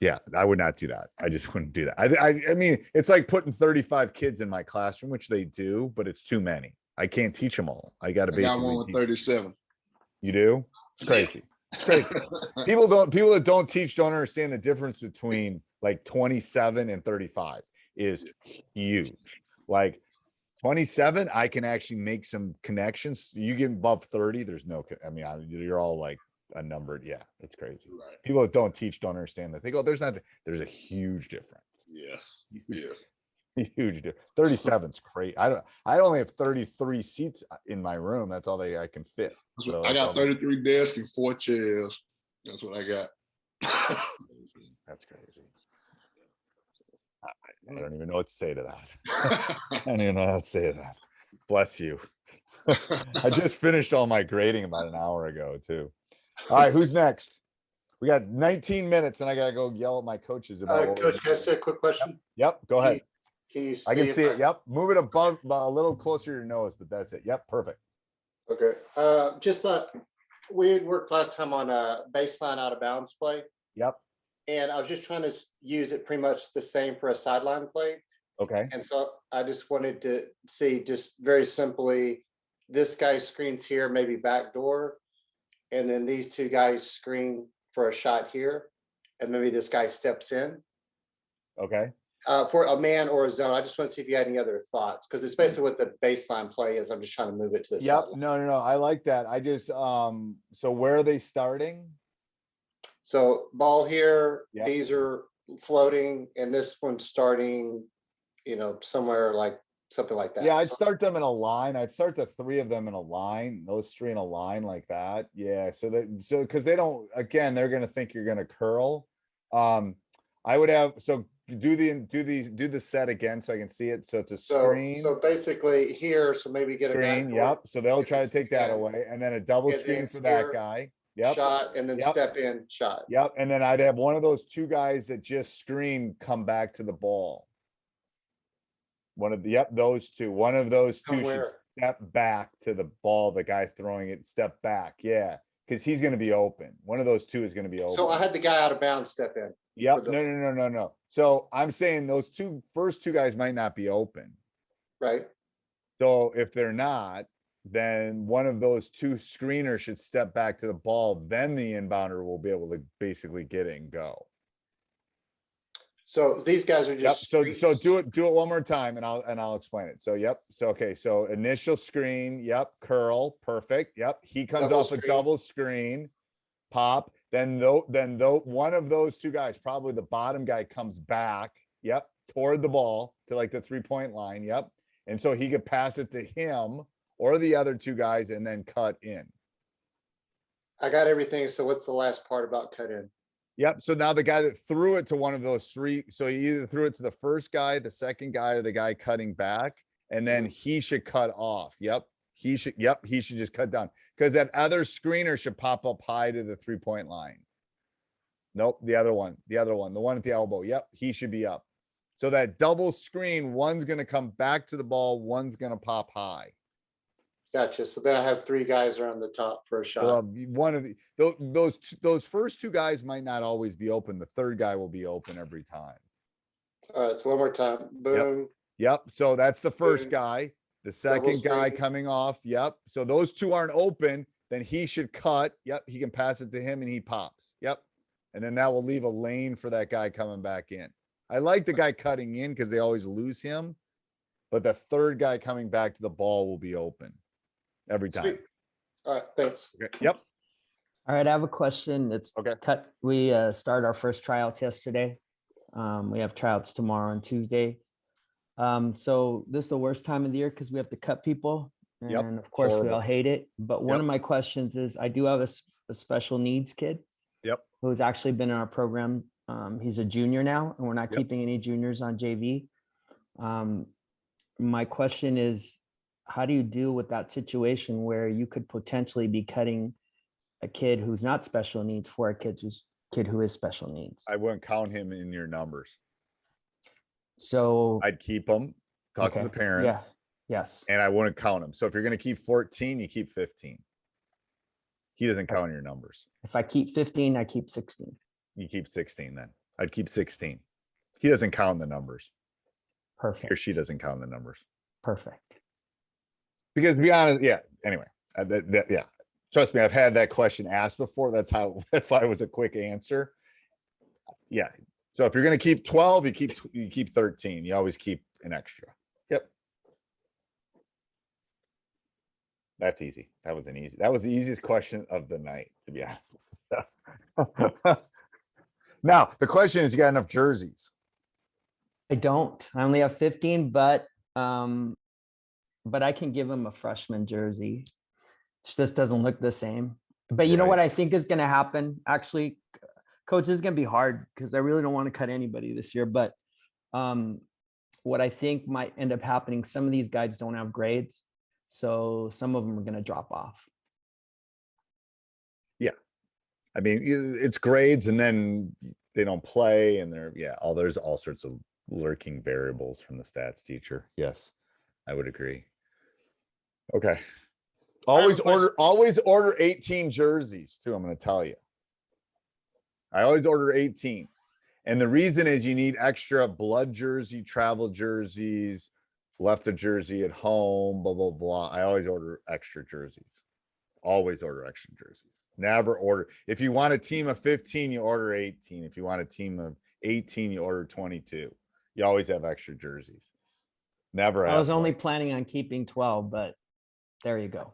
Yeah, I would not do that. I just wouldn't do that. I mean, it's like putting 35 kids in my classroom, which they do, but it's too many. I can't teach them all. I got to basically. I got one with 37. You do? It's crazy. It's crazy. People that don't teach don't understand the difference between like 27 and 35 is huge. Like 27, I can actually make some connections. You get above 30, there's no. I mean, you're all like a numbered. Yeah, it's crazy. Right. People that don't teach don't understand that. They go, there's a huge difference. Yes. Huge difference. 37's great. I only have 33 seats in my room. That's all I can fit. So I got 33 desks and 4 chairs. That's what I got. That's crazy. I don't even know what to say to that. I don't even know how to say that. Bless you. I just finished all my grading about an hour ago too. All right, who's next? We got 19 minutes and I gotta go yell at my coaches about Coach, can I say a quick question? Yep, go ahead. Can you see? I can see it. Yep. Move it above a little closer to your nose, but that's it. Yep, perfect. Okay. Just we had worked last time on a baseline out of bounds play. Yep. And I was just trying to use it pretty much the same for a sideline play. Okay. And so I just wanted to see, just very simply, this guy screens here, maybe backdoor, and then these two guys screen for a shot here, and maybe this guy steps in. Okay. For a man or a zone. I just want to see if you had any other thoughts, because it's basically what the baseline play is. I'm just trying to move it to the Yep. sideline. No. I like that. I just so where are they starting? So ball here, Yep. these are floating, and this one's starting, somewhere like something like that. Yeah, I'd So- start them in a line. I'd start the three of them in a line, those three in a line like that. Yeah. So because they don't, again, they're gonna think you're gonna curl. I would have do the set again so I can see it. So it's a screen. So basically here, so maybe get a Screen, backdoor yep. So they'll if try to it's take that again, away, and then a double and screen then for that here, guy. Yep. shot, and then Yep. step in, shot. Yep. And then I'd have one of those two guys that just screen come back to the ball. Those two. One of those two should Somewhere. step back to the ball. The guy throwing it, step back. Yeah. Because he's going to be open. One of those two is going to be open. So I had the guy out of bounds step in. Yep. for the- No. So I'm saying those first two guys might not be open. Right? So if they're not, then one of those two screeners should step back to the ball. Then the inbounder will be able to basically get it and go. So these guys are Yep. just. So do it one more time and I'll explain it. So yep. So okay. So initial screen. Yep. Curl. Perfect. Yep. He comes Double off a screen. double screen. Pop. Then one of those two guys, probably the bottom guy, comes back. Yep. Toward the ball to like the 3-point line. Yep. And so he could pass it to him or the other two guys and then cut in. I got everything. So what's the last part about cut in? Yep. So now the guy that threw it to one of those three, so he either threw it to the first guy, the second guy, or the guy cutting back, and then he should cut off. Yep. He should just cut down, because that other screener should pop up high to the 3-point line. Nope. The one at the elbow. Yep. He should be up. So that double screen, one's going to come back to the ball, one's going to pop high. Gotcha. So then I have 3 guys around the top for a So shot. one of the, those first 2 guys might not always be open. The third guy will be open every time. All right. So one more time. Boom. Yep. So that's the first Boom. guy. The Double second guy screen. coming off. Yep. So those 2 aren't open. Then he should cut. Yep. He can pass it to him and he pops. Yep. And then that will leave a lane for that guy coming back in. I like the guy cutting in because they always lose him. But the third guy coming back to the ball will be open every time. Sweet. All right. Thanks. Okay. Yep. All right, I have a question. It's Okay. We started our first tryouts yesterday. We have tryouts tomorrow and Tuesday. So this is the worst time of the year because we have to cut people. And Yep, of course, we horrible. all hate it. But one Yep. of my questions is, I do have a special needs kid. Yep. Who's actually been in our program. He's a junior now, and we're not Yep. keeping any juniors on JV. My question is, how do you deal with that situation where you could potentially be cutting a kid who's not special needs for a kid who is special needs? I wouldn't count him in your numbers. So I'd keep him, talk to Okay. the parents, yes. and I wouldn't count him. So if you're going to keep 14, you keep 15. He doesn't count in your numbers. If I keep 15, I keep 16. You keep 16 then. I'd keep 16. He doesn't count in the numbers. He or Perfect. she doesn't count in the numbers. Perfect. Because to be honest, yeah. Anyway, yeah. Trust me, I've had that question asked before. That's why it was a quick answer. Yeah. So if you're going to keep 12, you keep 13. You always keep an extra. Yep. That's easy. That was the easiest question of the night, to be honest. Now, the question is, you got enough jerseys? I don't. I only have 15, but I can give him a freshman jersey. It just doesn't look the same. But you know Right. what I think is going to happen? Actually, coach, is going to be hard because I really don't want to cut anybody this year. But what I think might end up happening, some of these guys don't have grades. So some of them are going to drop off. I mean, it's grades and then they don't play and there's all sorts of lurking variables from the stats teacher. Yes, I would agree. Okay. Always order 18 jerseys too. I'm going to tell you. I always order 18. And the reason is you need extra blood jersey, travel jerseys, left a jersey at home, blah, blah, blah. I always order extra jerseys. Always order extra jerseys. Never order. If you want a team of 15, you order 18. If you want a team of 18, you order 22. You always have extra jerseys. Never. I was have only one. planning on keeping 12, but there you go.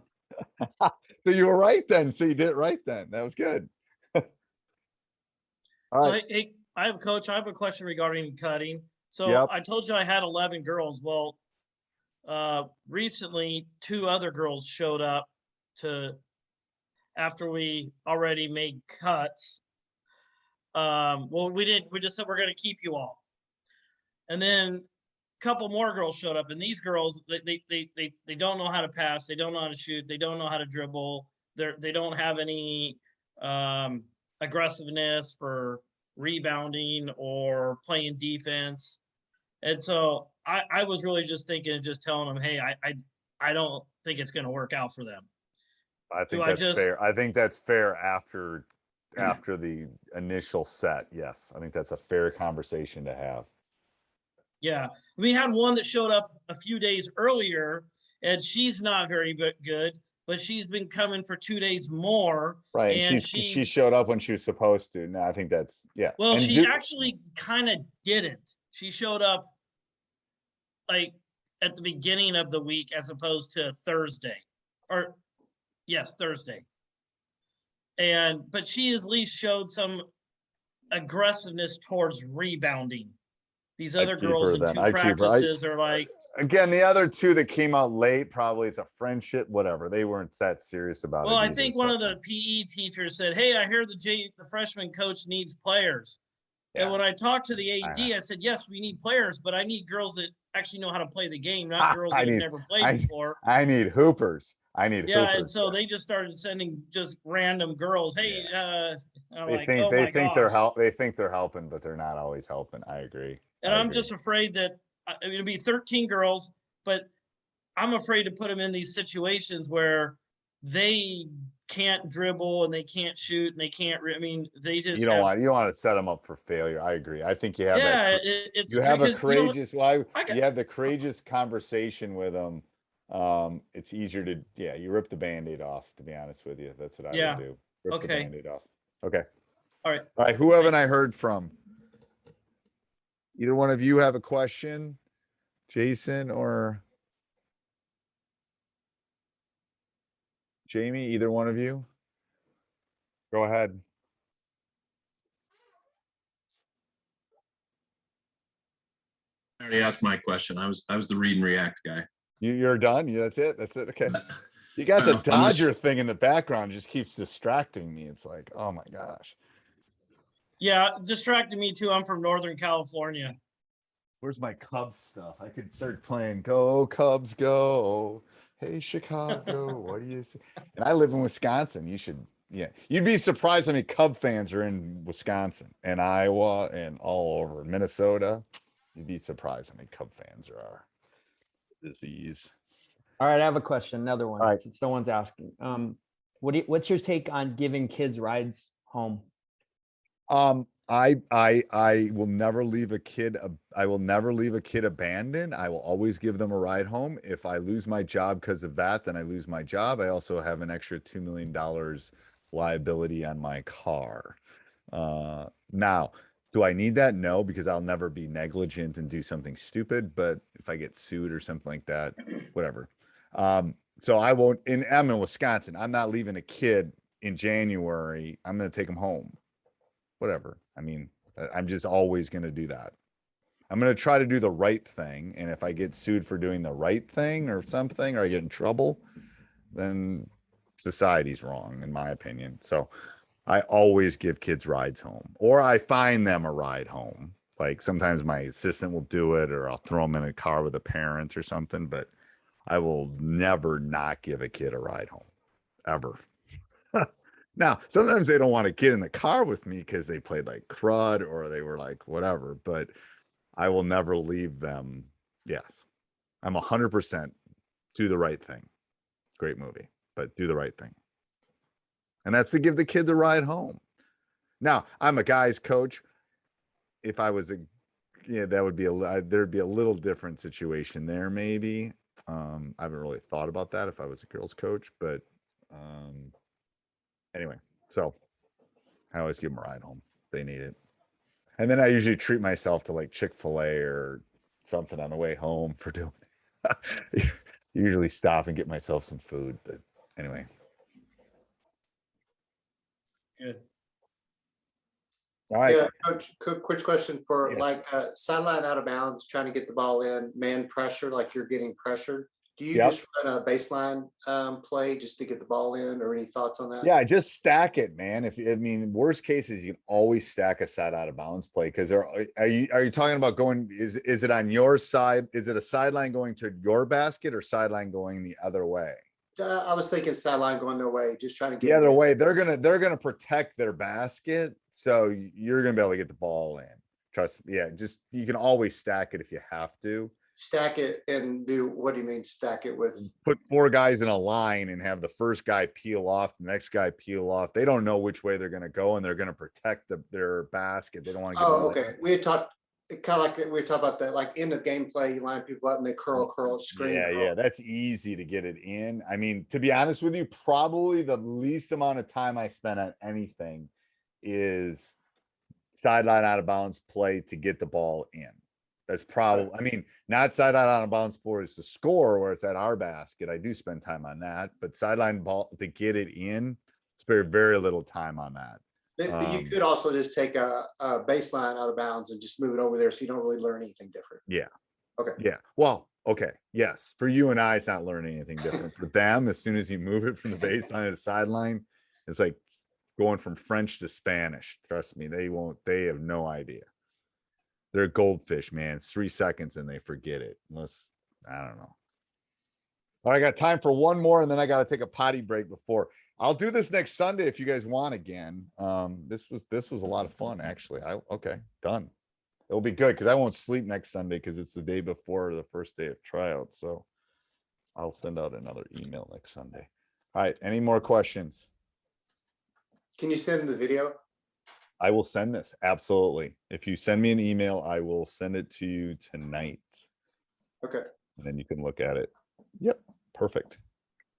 So you were right then. So you did it right then. That was good. All So, right. hey, I have coach. I have a question regarding cutting. So Yep. I told you I had 11 girls. Well, recently 2 other girls showed up after we already made cuts. Well, we didn't. We just said we're going to keep you all, and then a couple more girls showed up. And these girls, they don't know how to pass. They don't know how to shoot. They don't know how to dribble. They don't have any aggressiveness for rebounding or playing defense. And so I was really just thinking of just telling them, hey, I don't think it's going to work out for them. I think that's fair. I think that's fair after the initial set. Yes. I think that's a fair conversation to have. Yeah. We had one that showed up a few days earlier, and she's not very good, but she's been coming for 2 days more. Right. And she showed up when she was supposed to. No, I think that's, yeah. Well, And she actually kind of didn't. She showed up like at the beginning of the week as opposed to Thursday. Thursday. But she at least showed some aggressiveness towards rebounding. These other girls in 2 practices are like, again, the other 2 that came out late, probably it's a friendship, whatever. They weren't that serious about it. Well, I think one of the PE teachers said, hey, I hear the freshman coach needs players. Yeah. And when I talked to the AD, I said, yes, we need players, but I need girls that actually know how to play the game, not girls that have never played before. I need hoopers. I need Yeah, hoopers. and so they just started sending just random girls. Hey, I'm They like, think oh they my think they're gosh. they think they're helping, but they're not always helping. I agree. And I I'm agree. just afraid that it'll be 13 girls, but I'm afraid to put them in these situations where they can't dribble and they can't shoot and they can't. I mean, they just have. You don't want to set them up for failure. I agree. I think you have Yeah, that. it's You have a because you know courageous. Well, I got. you have the courageous conversation with them. It's easier to you rip the Band-Aid off. To be honest with you, that's what I would Yeah. do. Rip the Okay. Band-Aid off. Okay. All right. All right. Who haven't I heard from? Either one of you have a question, Jason or Jamie? Either one of you? Go ahead. I already asked my question. I was the read and react guy. You're done. Yeah, that's it. That's it. Okay. You got the I'm just- Dodger thing in the background. It just keeps distracting me. It's like, oh my gosh. Yeah, distracted me too. I'm from Northern California. Where's my Cubs stuff? I could start playing Go Cubs Go. Hey Chicago, what do you say? And I live in Wisconsin. You should, you'd be surprised how many Cub fans are in Wisconsin and Iowa and all over Minnesota. You'd be surprised how many Cub fans there are. Disease. All right, I have a question. Another one. All right. Since no one's asking. What's your take on giving kids rides home? I will never leave a kid. I will never leave a kid abandoned. I will always give them a ride home. If I lose my job because of that, then I lose my job. I also have an extra $2 million liability on my car. Now, do I need that? No, because I'll never be negligent and do something stupid. But if I get sued or something like that, whatever. So I won't. I'm in Wisconsin. I'm not leaving a kid in January. I'm going to take him home. Whatever. I mean, I'm just always going to do that. I'm going to try to do the right thing. And if I get sued for doing the right thing or something, or I get in trouble, then society's wrong, in my opinion. So I always give kids rides home, or I find them a ride home. Like sometimes my assistant will do it, or I'll throw them in a car with a parent or something, but I will never not give a kid a ride home, ever. Now, sometimes they don't want to get in the car with me because they played like crud or they were like whatever, but I will never leave them. Yes, I'm 100% do the right thing. Great movie, but do the right thing. And that's to give the kid the ride home. Now, I'm a guy's coach. If I was that would be there'd be a little different situation there, maybe. I haven't really thought about that if I was a girls coach, but anyway, so I always give them a ride home. They need it. And then I usually treat myself to like Chick-fil-A or something on the way home for doing it. Usually stop and get myself some food. But anyway. Good. All right. Yeah, Coach, quick question for Yes. like sideline out of bounds, trying to get the ball in, man pressure, like you're getting pressured. Do you Yep. just run a baseline play just to get the ball in, or any thoughts on that? Yeah, just stack it, man. Worst case is you can always stack a side out of bounds play because are you talking about going? Is it on your side? Is it a sideline going to your basket or sideline going the other way? I was thinking sideline going their way, just trying to get The other it in. way. They're gonna protect their basket, so you're gonna be able to get the ball in. Trust me. Yeah, just you can always stack it if you have to. Stack it and do, what do you mean stack it with? Put 4 guys in a line and have the first guy peel off, the next guy peel off. They don't know which way they're going to go, and they're going to protect their basket. They don't want to get. Oh, okay. We had talked kind of like we were talking about that, like in the gameplay, you line people up and they curl, screen. Yeah, that's easy to get it in. I mean, to be honest with you, probably the least amount of time I spend on anything is sideline out of bounds play to get the ball in. That's probably, I mean, not sideline out of bounds for is to score where it's at our basket. I do spend time on that, but sideline ball to get it in, spare very little time on that. But you could also just take a baseline out of bounds and just move it over there, so you don't really learn anything different. Yeah. Okay. Yeah. Well, okay. Yes. For you and I, it's not learning anything different. For them, as soon as you move it from the baseline to the sideline, it's like going from French to Spanish. Trust me, they have no idea. They're goldfish, man. It's 3 seconds and they forget it. Unless, I don't know. All right, I got time for one more, and then I got to take a potty break before. I'll do this next Sunday if you guys want again. This was a lot of fun, actually. Okay, done. It'll be good because I won't sleep next Sunday because it's the day before the first day of tryouts. So I'll send out another email next Sunday. All right, any more questions? Can you send the video? I will send this. Absolutely. If you send me an email, I will send it to you tonight. Okay. And then you can look at it. Yep. Perfect.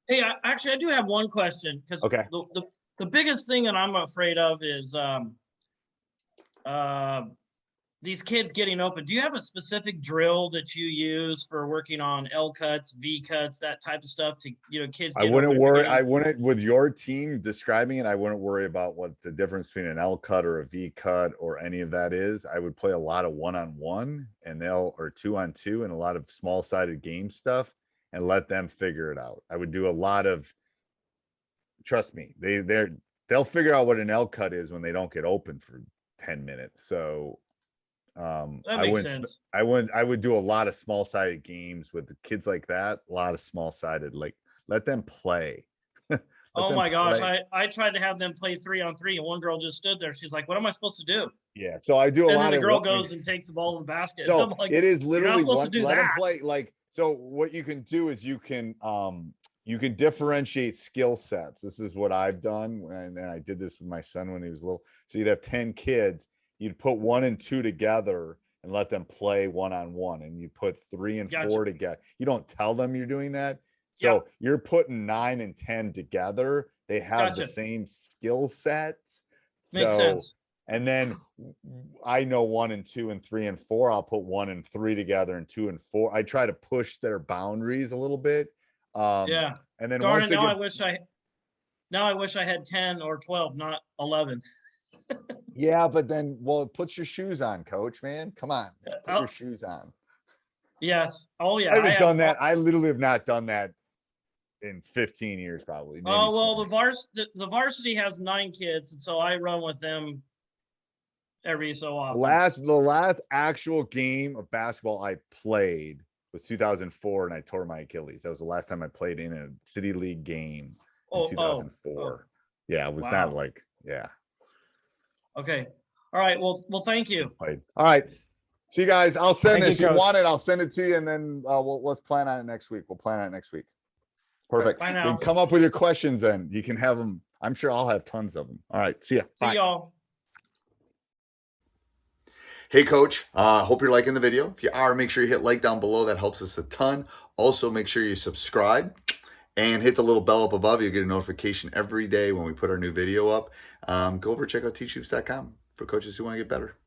Hey, actually, I do have one question because Okay. the biggest thing that I'm afraid of is these kids getting open. Do you have a specific drill that you use for working on L cuts, V cuts, that type of stuff to, kids I get wouldn't open? worry. I wouldn't, with your team describing it, I wouldn't worry about what the difference between an L cut or a V cut or any of that is. I would play a lot of 1-on-1 or 2-on-2 and a lot of small sided game stuff and let them figure it out. I would do a lot of, trust me, they'll figure out what an L cut is when they don't get open for 10 minutes. So That makes sense. I would do a lot of small sided games with the kids like that. A lot of small sided, like let them play. Oh my gosh. I tried to have them play 3-on-3 and one girl just stood there. She's like, what am I supposed to do? Yeah. So I do a And lot then the of girl goes and takes the ball to the basket. So I'm like, it is you're not literally supposed to do let them that. play. Like, so what you can do is you can differentiate skill sets. This is what I've done. And then I did this with my son when he was little. So you'd have 10 kids. You'd put 1 and 2 together and let them play 1-on-1, and you put 3 and 4 together. You don't tell them you're doing that. So you're putting 9 and 10 together. They have the same skill set. Makes sense. And then I know 1 and 2 and 3 and 4. I'll put 1 and 3 together and 2 and 4. I try to push their boundaries a little bit. Yeah. And then Darn once it, now I wish I had 10 or 12, not 11. Yeah, but then, well, put your shoes on, coach, man. Come on. Put your shoes on. Yes. Oh yeah. I haven't done that. I literally have not done that in 15 years, probably. Maybe Oh, well, 20. the varsity has 9 kids, and so I run with them every so often. The last actual game of basketball I played was 2004, and I tore my Achilles. That was the last time I played in a city league game in 2004. Yeah, it was not like, yeah. Okay. All right. Well, thank you. All right. See you guys. I'll send this. you, You want it, I'll send it to you, and then let's plan on it next week. We'll plan on it next week. Perfect. Bye now. Then come up with your questions then. You can have them. I'm sure I'll have tons of them. All right. See ya. See y'all. Hey, Coach, hope you're liking the video. If you are, make sure you hit like down below. That helps us a ton. Also, make sure you subscribe and hit the little bell up above. You'll get a notification every day when we put our new video up. Go over and check out teachhoops.com for coaches who want to get better.